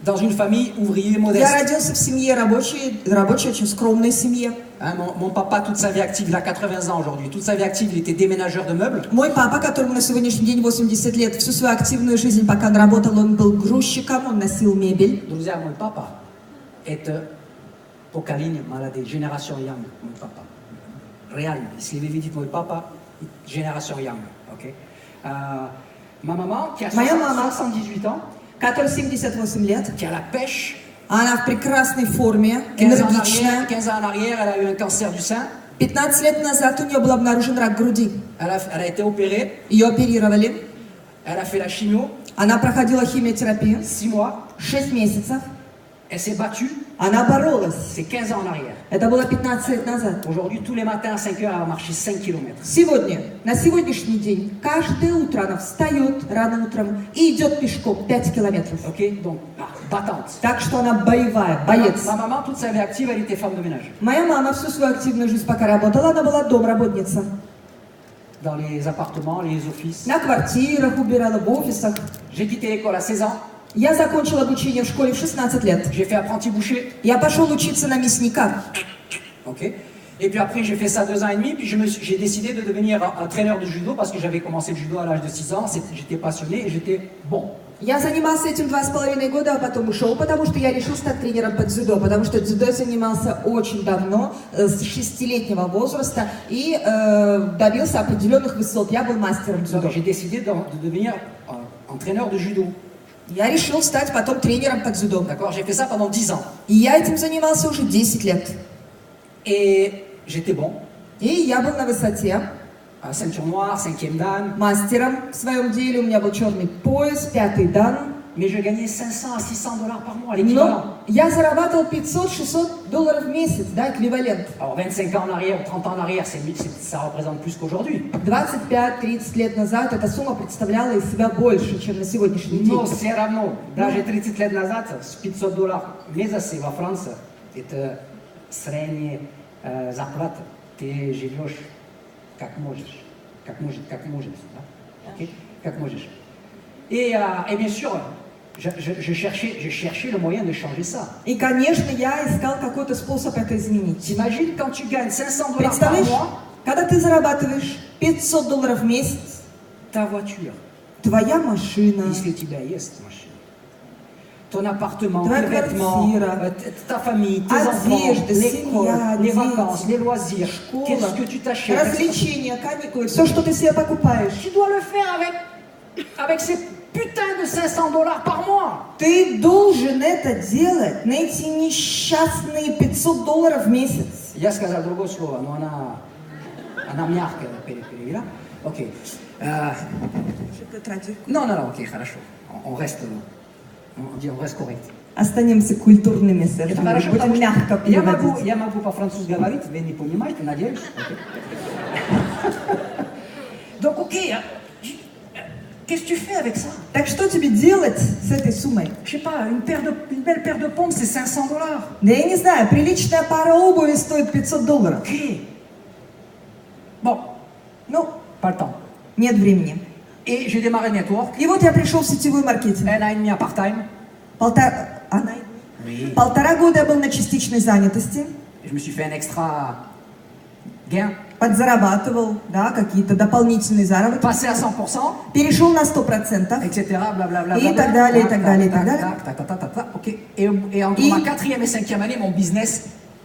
Dans une famille ouvrier Я modeste. родился в семье рабочей, очень скромной семье. Hein, mon papa, toute sa vie active, il a 80 ans aujourd'hui, toute sa vie active, il était déménageur de meubles. Мой папа, которому на сегодняшний день 80 лет, всю свою активную жизнь, пока он работал, он был грузчиком, он носил мебель. Друзья, mon papa est поколение молодое, génération young, mon papa. Реально, если вы видите мой папа, génération young, ok? Ma maman, qui a Моя мама, 78 ans, которой 78 лет, qui a la pêche, она в прекрасной форме, 15 энергичная. 15 ans en arrière, elle a eu un cancer du sein, 15 лет назад у нее был обнаружен рак груди. elle a été opérée, Ее оперировали. elle a fait la chimio, Она проходила химиотерапию 6 mois, 6 месяцев. elle s'est battue, Она боролась. c'est 15 ans en arrière. Это было 15 лет назад. Aujourd'hui, tous les matins à 5 heures, elle va marcher 5 km. Сегодня, на сегодняшний день, каждое утро она встает рано утром и идет пешком 5 километров. Ok? Donc, battante. Так что она боевая, боец. Ma maman, toute sa vie active, elle était femme de ménage. Моя мама всю свою активную жизнь, пока работала, она была домработница. Dans les appartements, les offices. На квартирах убирала, в офисах. J'ai quitté l'école à 16 ans. Я закончил обучение в школе в 16 лет. J'ai fait apprenti boucher. Я пошел учиться на мясника. Ok. Et puis après, j'ai fait ça 2 ans et demi, puis j'ai décidé de devenir un entraîneur de judo parce que j'avais commencé le judo à l'âge de 6 ans. J'étais passionné et j'étais bon. Я занимался этим 2,5 года, а потом ушел, потому что я решил стать тренером по дзюдо, потому что дзюдо я занимался очень давно, с 6-летнего возраста, и добился определенных высот. Я был мастером дзюдо. Donc j'ai décidé de devenir entraîneur de judo. Я решил стать потом тренером по дзюдо. D'accord, j'ai fait ça pendant 10 ans. И я этим занимался уже 10 лет. Et j'étais bon. И я был на высоте. Ceinture noire, 5e dan. Мастером в своем деле, у меня был черный пояс, 5-й дан. Mais je gagnais 500 à 600 dollars par mois, Но l'équivalent. я зарабатывал $500-600 в месяц, да, эквивалент. Alors 25 ans en arrière ou 30 ans en arrière, ça représente plus qu'aujourd'hui. 25-30 лет назад эта сумма представляла из себя больше, чем на сегодняшний день. Но все равно, даже 30 лет назад, с 500 долларов месяца во Франции, это средняя зарплата. Ты живешь как можешь. Как можешь, да? Okay? Как можешь. Et bien sûr, je cherchais le moyen de changer ça. И, конечно, я искал какой-то способ это изменить. T'imagines quand tu gagnes 500 dollars par Представляешь, mois, когда ты зарабатываешь $500 в месяц, ta voiture, твоя машина, если у тебя есть машина, ton appartement, Твоя tes vêtements, квартира, ta famille, tes одежда, enfants, семья, l'école, les дети, vacances, les loisirs, школа, qu'est-ce que tu t'achètes? развлечения, каникулы, все, что ты себе покупаешь. Tu dois le faire avec ces putains de 500 dollars par mois. Ты должен это делать на эти несчастные $500 в месяц. Я сказал другое слово, но она мягкая перевела. Окей. Non, окей, хорошо. On reste correct. Останемся культурными, Это Сергей. хорошо, потому Будем мягко что переводить. я могу по-французски говорить, вы не понимаете, надеюсь. Donc, окей, qu'est-ce que tu fais avec ça? Так что тебе делать с этой суммой? Je sais pas, une belle paire de pommes, c'est 500 dollars. Да я не знаю, приличная пара обуви стоит $500. Ok. Bon, Ну, pas le temps. нет времени. Et j'ai démarré le network, И вот я пришел в сетевой маркетинг. 1 an et demi à part-time. Oui. 1,5 года я был на частичной занятости, Je me suis fait un extra gain. подзарабатывал, да, какие-то дополнительные заработки. Passé à 100%, Перешел на 100%. etc. Blablabla. Et так далее, и так далее, и так далее. Ok. Et entre Et- ma 4e et 5e année, mon business,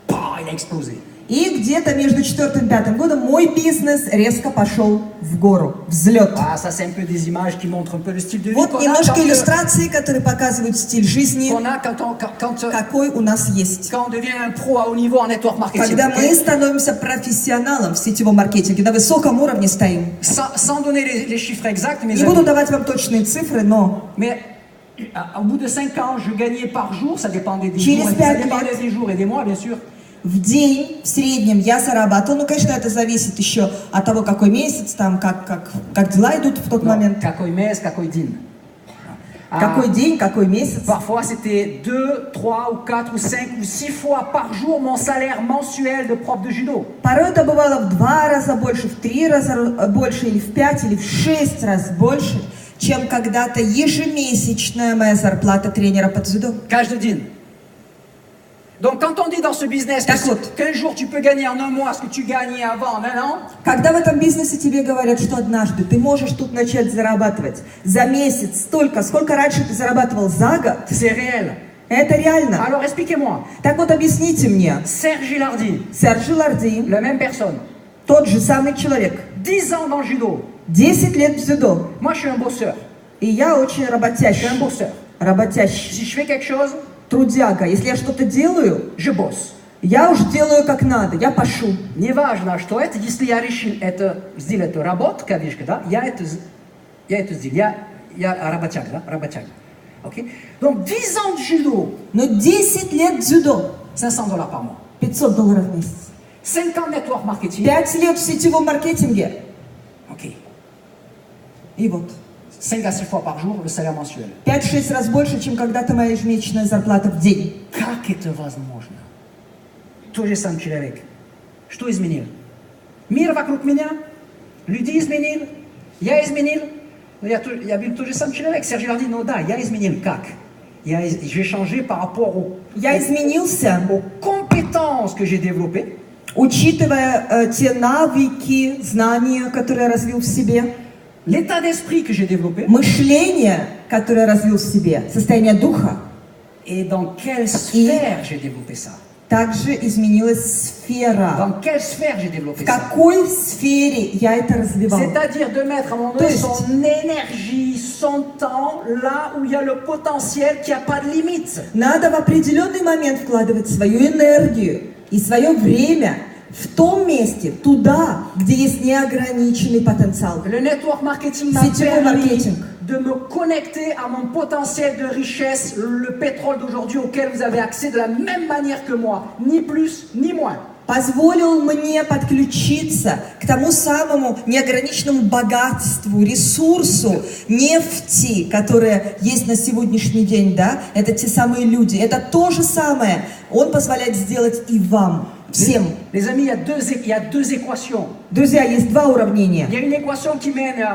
il a explosé. И где-то между 4-м и 5-м годом мой бизнес резко пошел в гору, взлет. Ah, ça, c'est un peu des images qui montrent un peu le style de vie Вот qu'on a немножко quand, иллюстрации, которые показывают стиль жизни, qu'on a quand какой у нас есть. on devient un pro à haut niveau en network marketing. Когда ok? мы становимся профессионалом в сетевом маркетинге, на высоком уровне стоим. Sans donner les chiffres exacts, mes Не буду amis. давать вам точные цифры, но Mais au bout de 5 ans, je gagnais par jour, ça dépendait des Через jours, ça 5 dépendait лет. des jours et des mois, bien sûr. в день в среднем я зарабатывал. Ну, конечно, это зависит еще от того, какой месяц, там, как дела идут в тот Non, момент. какой месяц, какой день. Какой день, какой месяц. Parfois, c'était 2, 3 ou 4 ou 5 ou 6 fois par jour mon salaire mensuel de prof de judo. Порой это бывало в 2 раза больше, в 3 раза больше, или в 5, или в 6 раз больше, чем когда-то ежемесячная моя зарплата тренера по дзюдо. Каждый день. Donc, quand on dit dans ce business Так вот. qu'un jour tu peux gagner en un mois ce que tu gagnais avant en un an, Когда в этом бизнесе тебе говорят, что однажды ты можешь тут начать зарабатывать за месяц столько, сколько раньше ты зарабатывал за год, c'est réel. это реально. Alors, expliquez-moi. Так вот, объясните мне, Serge Gilardi, Серджи Ларди, la même personne, тот же самый человек, 10 ans dans le judo. 10 лет в дзюдо, Moi, je suis un bosseur. и я очень Je suis работящий, un bosseur. работящий, Si je fais quelque chose, трудяга. Если я что-то делаю, je bosse. я уж делаю как надо, я пашу. Неважно, что это, если я решил это сделать, это работа, кавишка, да, я это сделал, я работяг, да, работяг. Ok? Donc 10 ans de judo, Но 10 лет дзюдо, $500 par mois. $500 в месяц. 5 ans de network marketing, 5 лет в сетевом маркетинге, ok. и вот. 5 à 6 fois par jour, le salaire mensuel. 5-6 раз больше, чем когда-то моя ежемесячная зарплата в день. Как это возможно? То же сам человек. Что изменил? Мир вокруг меня, люди изменил, я изменил, Но я был тот же самый человек. Sergio говорит, ну да, я изменил как? J'ai changé par rapport Я изменился, aux compétences que j'ai développées. учитывая те навыки, знания, которые я развил в себе, L'état d'esprit que j'ai développé. мышление, которое я развил в себе, состояние духа, Et dans quelle sphère j'ai développé ça? также изменилась сфера. Dans quelle sphère j'ai В développé ça? какой сфере я это развивал? C'est-à-dire de mettre à un moment То donné есть- son énergie, son temps, là où il y a le potentiel, qui n'a pas de limite. Надо в определенный момент вкладывать свою энергию и свое время в том месте, туда, где есть неограниченный потенциал. Le network marketing m'a Сетевой permis маркетинг. de me connecter à mon potentiel de richesse, le pétrole d'aujourd'hui auquel vous avez accès de la même manière que moi, ni plus ni moins. Позволил мне подключиться к тому самому неограниченному богатству, ресурсу нефти, которая есть на сегодняшний день, да? Это те самые люди. Это то же самое. Он позволяет сделать и вам, всем. Les amis, il y a deux équations. Друзья, есть два уравнения. Il y a une équation qui mène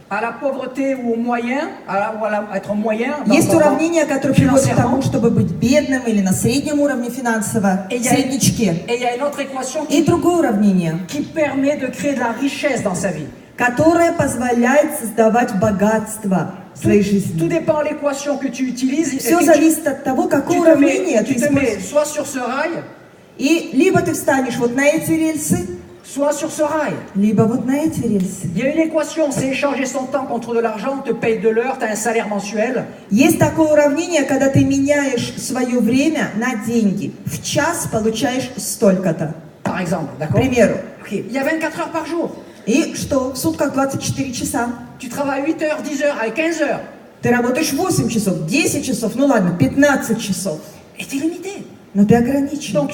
à la pauvreté ou au moyen, à être moyen. Есть уравнение, которое приводит к тому, financièrement. чтобы быть бедным или на среднем уровне финансово, Et в среднячке. il y a une autre équation И другое уравнение, qui permet de créer de la richesse dans sa vie. которое позволяет создавать богатство в своей Tout жизни. dépend de l'équation que tu utilises. Все Et зависит от того, какое tu уравнение ты te mets используешь. soit sur ce rail, И либо ты встанешь вот на эти рельсы, soit sur ce rail. либо вот на эти рельсы. Il y a une équation, c'est échanger son temps contre de l'argent, on te paye de l'heure, tu as un salaire mensuel. Есть такое уравнение, когда ты меняешь свое время на деньги. В час получаешь столько-то. Par exemple, К d'accord? примеру. Ok. Il y a 24 heures par jour. И что? В сутках 24 часа. Tu travailles 8 heures, 10 heures, avec 15 heures. Ты работаешь 8 часов, 10 часов, ну ладно, 15 часов. Et tu es limité. Но ты ограничен. Donc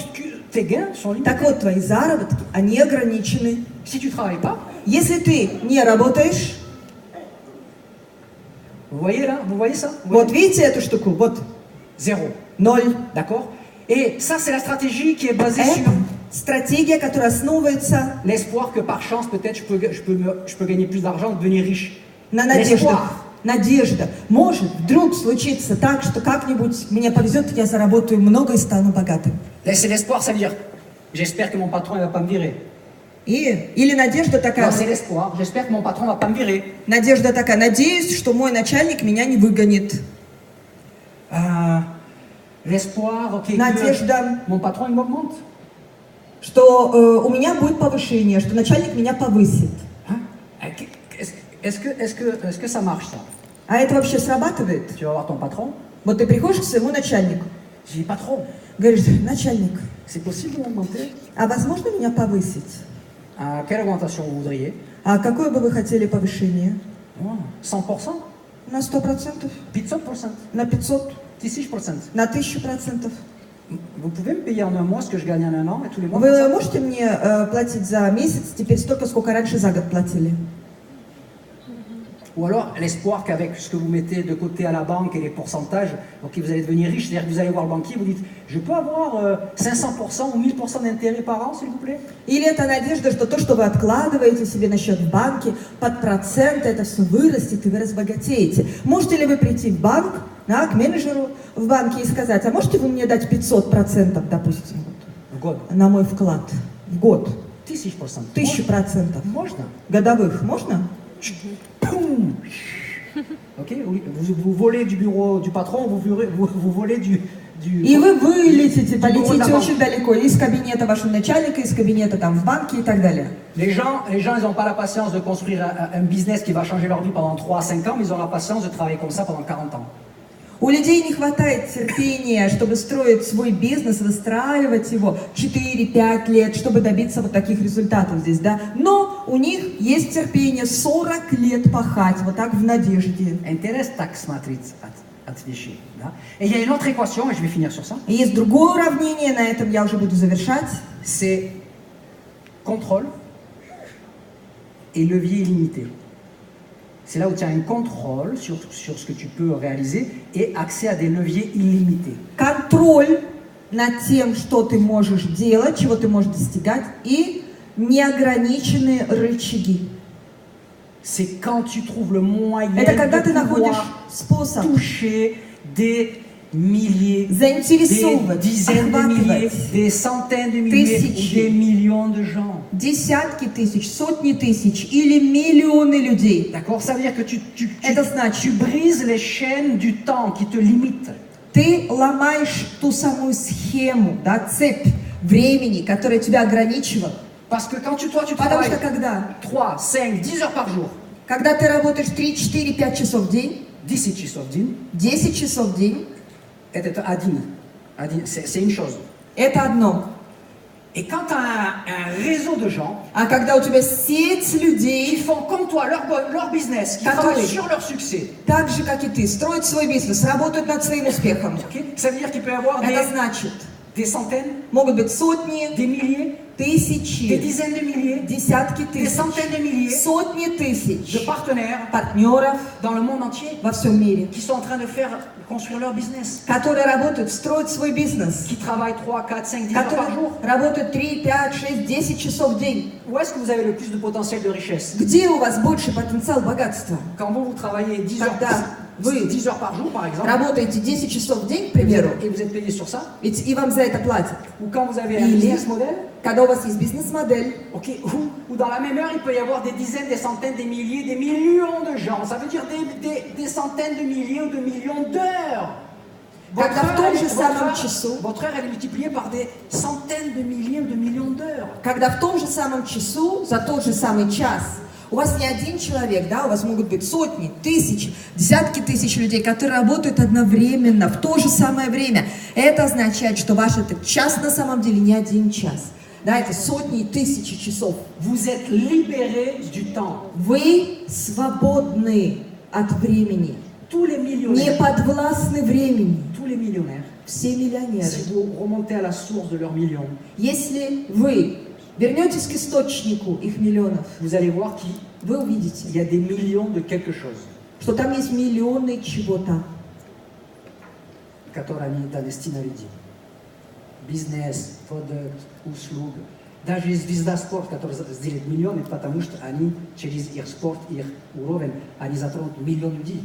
tes gains sont limités. Так вот, твои заработки, они ограничены. Si tu ne travailles pas, Если ты не работаешь, vous voyez là, vous voyez ça? Vous вот voyez? видите эту штуку, вот, Zéro. 0. D'accord? Et ça, c'est la stratégie qui est basée Это sur стратегия, которая основывается l'espoir que par chance, peut-être, je peux gagner plus d'argent, devenir riche. на надеждах. L'espoir. Надежда. Может вдруг случиться так, что как-нибудь мне повезет, я заработаю много и стану богатым. C'est l'espoir, ça veut dire, j'espère que mon patron ne va pas me virer. Или надежда такая, Non, c'est l'espoir, j'espère que mon patron ne va pas me virer. надеюсь, что мой начальник меня не выгонит. L'espoir, ok, Надежда, que mon patron il m'augmente. что у меня будет повышение, что начальник меня повысит. Hein? Est-ce que ça marche ça? А это вообще срабатывает? Tu vas voir ton patron, Вот ты приходишь к своему начальнику, je dis patron, говоришь, начальник, c'est possible de m'augmenter? а возможно меня повысить? Quelle augmentation vous voudriez? А какое бы вы хотели повышение? 100%? На 100%? 500%? На 500? 1000%? На 1000%? Vous pouvez me payer en un mois ce que je gagne en un an et tous les mois? Вы можете мне платить за месяц теперь столько, сколько раньше за год платили? Ou alors l'espoir qu'avec ce que vous mettez de côté à la banque et les pourcentages, ok, vous allez devenir riche, c'est-à-dire que vous allez voir le banquier, vous dites, je peux avoir 500% ou 1000% d'intérêt par an, s'il vous plaît? Или это надежда, что то, что вы откладываете себе на счет в банке, под процент это все вырастет, и вы разбогатеете. Можете ли вы прийти в банк, да, к менеджеру в банке и сказать, а можете вы мне дать 500%, допустим, В год. на мой вклад в год? 1000%. 1000%. Можно? Годовых можно? Poum. Ok, vous volez du bureau du patron, vous volez du И вы вылетите, du bureau de la полетите banque. очень далеко, из кабинета вашего начальника, из кабинета там в банке и так далее. Les gens, ils n'ont pas la patience de construire un business qui va changer leur vie pendant 3 à 5 ans, mais ils ont la patience de travailler comme ça pendant 40 ans. У людей не хватает терпения, чтобы строить свой бизнес, выстраивать его 4-5 лет, чтобы добиться вот таких результатов здесь, да. Но у них есть терпение 40 лет пахать, вот так в надежде. Интерес так смотреть от вещей. Да? Et il y a une autre équation, et je vais finir sur ça, И есть другое уравнение, на этом я уже буду завершать. c'est contrôle et levier illimité. C'est là où tu as un contrôle sur ce que tu peux réaliser et accès à des leviers illimités. Контроль над тем, что ты можешь делать, чего ты можешь достигать, и неограниченные рычаги. c'est quand tu trouves le moyen Это когда ты de находишь pouvoir способ toucher des milliers, des заинтересовывать, dizaines de milliers, охватывать des centaines de milliers тысячи, ou des millions de gens. десятки тысяч, сотни тысяч или миллионы людей. D'accord? Ça veut dire que Это значит, tu brises les chaînes du temps qui te limitent. ты ломаешь ту самую схему, да, цепь времени, которая тебя ограничивала. Parce que quand tu Потому travailles что когда 3, 5, 10 heures par jour, ты работаешь 3, 4, 5 часов в день, 10 часов в день, 10 часов в день, это один, c'est une chose. это одно. Et quand tu as un réseau de gens А когда у тебя сеть qui людей, font comme toi leur business, qui Которые- travaillent sur leur succès, так же, как и ты, строят свой бизнес, работают над своим успехом, ok? Ça veut dire qu'il peut y avoir это значит, des centaines, могут быть сотни, des milliers, des тысячи, dizaines de milliers, десятки des тысяч, centaines de milliers сотни de тысяч partenaires партнеров dans le monde entier во всем мире, qui sont en train de construire leur business, которые работают, строят свой бизнес, qui travaillent 3, 4, 5, 10 heures par которые jour. работают 3, 5, 6, 10 часов в день. Où est-ce que vous avez le plus de potentiel de richesse? Где у вас больше потенциал богатства? Quand vous travaillez 10 heures, Когда вы 10 heures par jour, par exemple, работаете 10 часов в день, к примеру, et vous êtes payé sur ça, ведь и вам за это платят. ou quand vous avez un Или business model, когда у вас есть бизнес-модель, ok, ou dans la même heure, il peut y avoir des dizaines, des centaines, des milliers, des millions de gens. Ça veut dire des centaines de milliers ou de millions d'heures. Когда в том же самом часу, votre heure, elle est multipliée par des centaines de milliers ou de millions d'heures. когда в том же самом часу, за тот же самый час, у вас не один человек, да, у вас могут быть сотни, тысячи, десятки тысяч людей, которые работают одновременно, в то же самое время. Это означает, что ваш этот час на самом деле не один час. Да, это сотни и тысячи часов. Vous êtes libérés du temps. Вы свободны от времени, Tous les не millionnaires, подвластны времени. tous les millionnaires, Все миллионеры. si vous remontez à la source de leurs millions, Если вы вернетесь к источнику их миллионов, vous allez voir qu'il вы увидите, y a des millions de quelque chose. что там есть миллионы чего-то. Которые они Danestine dit. Business, product, услуг. Даже звезда спорт, который сделает миллионы, потому что они через их спорт, их уровень, они затронут миллион людей.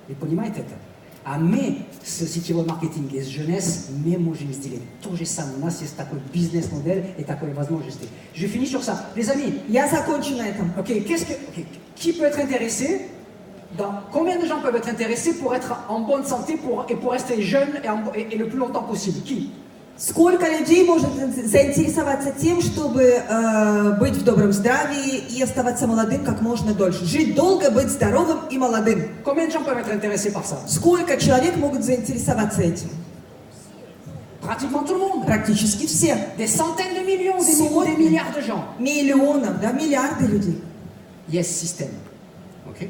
Вы понимаете это? А мы с сетевой маркетинг и с jeunesse, мы можем сделать то же самое. У нас есть такой бизнес-модель и такой возможности. Je finis sur ça. Les amis, Я закончу на этом. qui peut être intéressé combien de gens peuvent être intéressés pour être en bonne santé et pour rester jeune et le plus longtemps possible? Qui? Сколько людей может заинтересоваться тем, чтобы быть в добром здравии и оставаться молодым как можно дольше? Жить долго, быть здоровым и молодым. Combien de gens peuvent être intéressés par ça? Сколько человек могут заинтересоваться этим? Pratiquement tout le monde. Практически все. Des centaines de millions, des milliards de gens. Миллионов, да, миллиарды людей. Yes, système. Ok.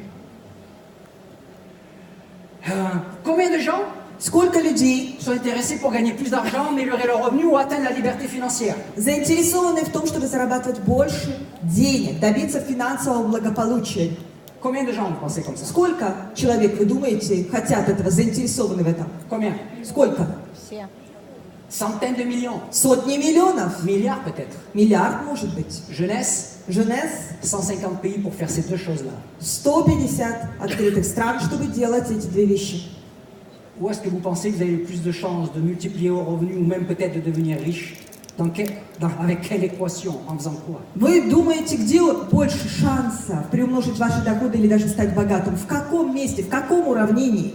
Combien de gens Сколько людей sont intéressés pour gagner plus d'argent, améliorer leurs revenus ou atteindre la liberté financière? заинтересованы в том, чтобы зарабатывать больше денег, добиться финансового благополучия? Combien de gens vous pensez comme ça? Сколько человек, вы думаете, хотят этого, заинтересованы в этом? Combien? Сколько? Все. Centaines de millions. Сотни миллионов. Milliards peut-être. Миллиард, может быть. Jeunesse, Женес, 150 pays pour faire ces deux choses-là. 150 открытых стран, чтобы делать эти две вещи. Où est-ce que vous pensez que vous avez le plus de chances de multiplier vos revenus ou même peut-être de devenir riche? Avec quelle équation? En faisant quoi? Вы думаете, где больше шансов приумножить ваши доходы или даже стать богатым? В каком месте, в каком уравнении?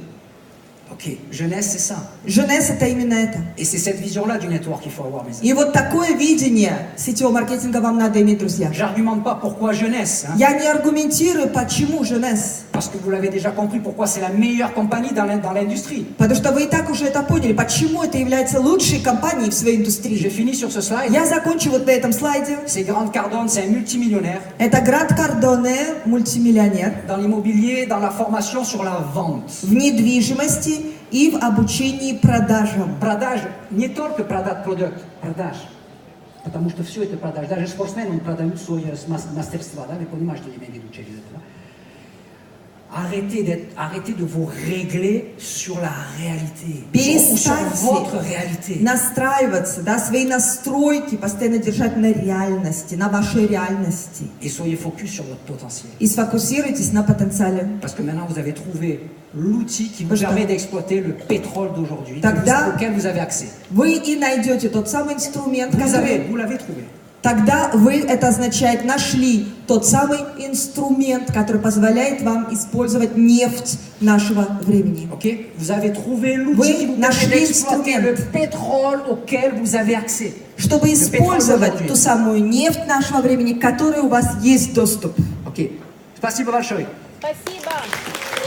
Ok, jeunesse, c'est ça. Женес это именно это. Et c'est cette vision-là du network qu'il faut avoir, mes amis. И вот такое видение сетевого маркетинга вам надо иметь, друзья. J'argumente pas pourquoi jeunesse, hein, Я не аргументирую, почему Женес. parce que vous l'avez déjà compris, pourquoi c'est la meilleure compagnie dans l'industrie. Потому что вы и так уже это поняли, почему это является лучшей компанией в своей Je индустрии. finis sur ce slide. Я закончу вот на этом слайде. C'est Grant Cardone, c'est un multimillionnaire Это Грант Кардоне, мультимиллионер, dans l'immobilier, dans la formation sur la vente. в недвижимости и в обучении продажам. Продаж, не только продать продукт, продаж. Потому что все это продаж. Даже спортсмены, он продают свое мастерство, да? Вы понимаете, что я имею в виду через это, да? Arrêtez de vous régler sur la réalité, ou sur votre réalité. Перестаньте настраиваться, да, свои настройки постоянно держать на реальности, на вашей реальности. Et soyez focus sur votre potentiel. И сфокусируйтесь на потенциале. Parce que maintenant, vous avez trouvé l'outil qui vous Потому permet что d'exploiter le pétrole d'aujourd'hui, тогда auquel vous avez accès. Вы и найдете тот самый инструмент, Vous l'avez trouvé. Тогда вы, это означает, нашли тот самый инструмент, который позволяет вам использовать нефть нашего времени. Ok? Vous avez trouvé l'outil Вы qui vous permet нашли d'exploiter le инструмент, pétrole auquel vous avez accès. чтобы использовать ту самую нефть нашего времени, к которой у вас есть доступ. Ok. Спасибо большое. Спасибо.